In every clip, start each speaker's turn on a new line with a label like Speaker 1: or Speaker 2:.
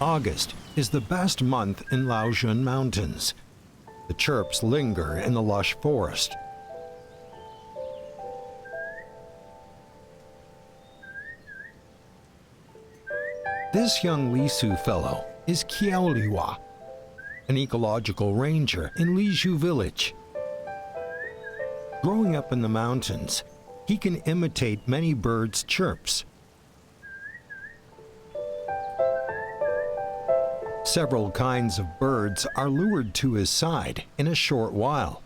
Speaker 1: August is the best month in Lijiang Mountains. The chirps linger in the lush forest. This young Lisu fellow is Qiaolihua, an ecological ranger in Lisu village. Growing up in the mountains, he can imitate many birds' chirps. Several kinds of birds are lured to his side in a short while.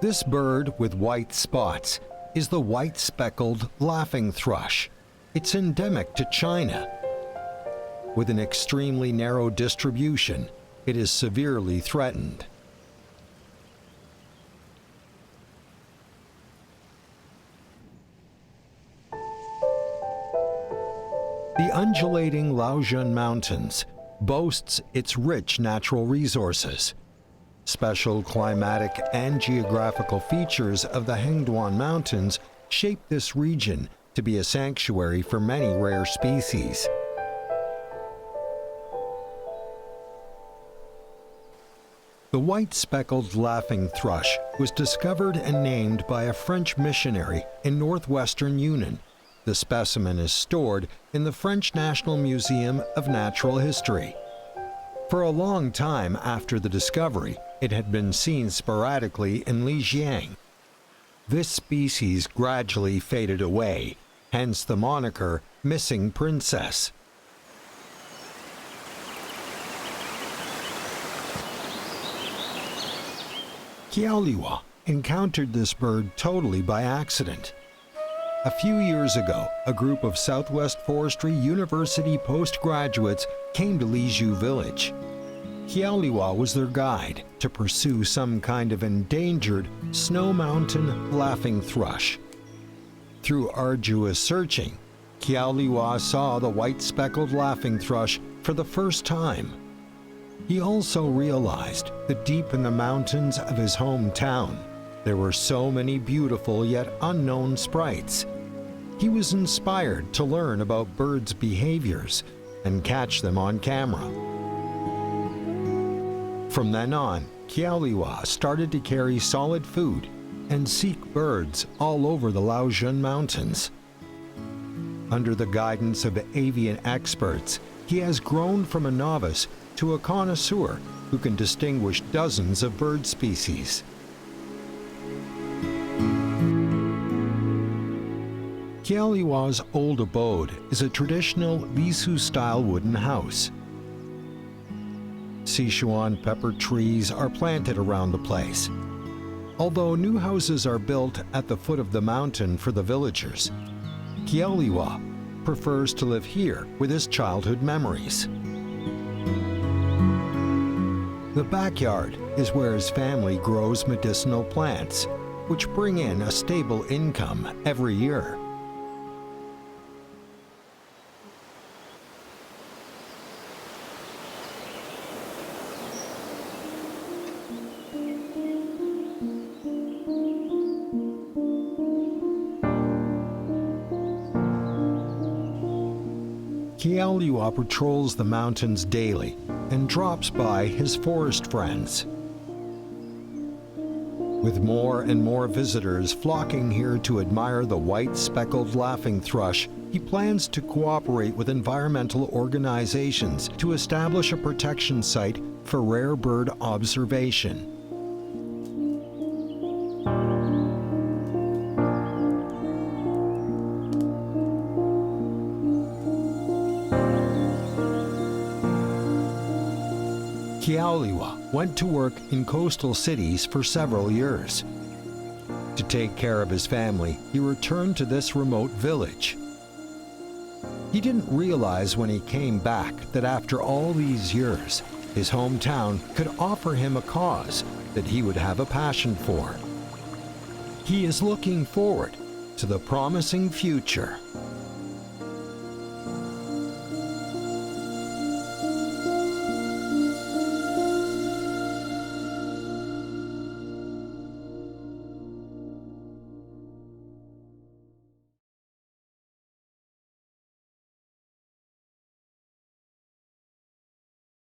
Speaker 1: This bird with white spots is the white-speckled laughing thrush. It's endemic to China. With an extremely narrow distribution, it is severely threatened. The undulating Lijiang Mountains boasts its rich natural resources. Special climatic and geographical features of the Hengduan Mountains shape this region to be a sanctuary for many rare species. The white-speckled laughing thrush was discovered and named by a French missionary in northwestern Yunnan. The specimen is stored in the French National Museum of Natural History. For a long time after the discovery, it had been seen sporadically in Lijiang. This species gradually faded away, hence the moniker Missing Princess. Qiaolihua encountered this bird totally by accident. A few years ago, a group of Southwest Forestry University postgraduates came to Lisu village. Qiaolihua was their guide to pursue some kind of endangered snow mountain laughing thrush. Through arduous searching, Qiaolihua saw the white-speckled laughing thrush for the first time. He also realized that deep in the mountains of his hometown, there were so many beautiful yet unknown sprites. He was inspired to learn about birds' behaviors and catch them on camera. From then on, Qiaolihua started to carry solid food and seek birds all over the Lijiang Mountains. Under the guidance of avian experts, he has grown from a novice to a connoisseur who can distinguish dozens of bird species. Qiaolihua's old abode is a traditional Lisu-style wooden house. Sichuan pepper trees are planted around the place. Although new houses are built at the foot of the mountain for the villagers, Qiaolihua prefers to live here with his childhood memories. The backyard is where his family grows medicinal plants, which bring in a stable income every year. Qiaolihua patrols the mountains daily and drops by his forest friends. With more and more visitors flocking here to admire the white-speckled laughing thrush, he plans to cooperate with environmental organizations to establish a protection site for rare bird observation. Qiaolihua went to work in coastal cities for several years. To take care of his family, he returned to this remote village. He didn't realize when he came back that after all these years, his hometown could offer him a cause that he would have a passion for. He is looking forward to the promising future.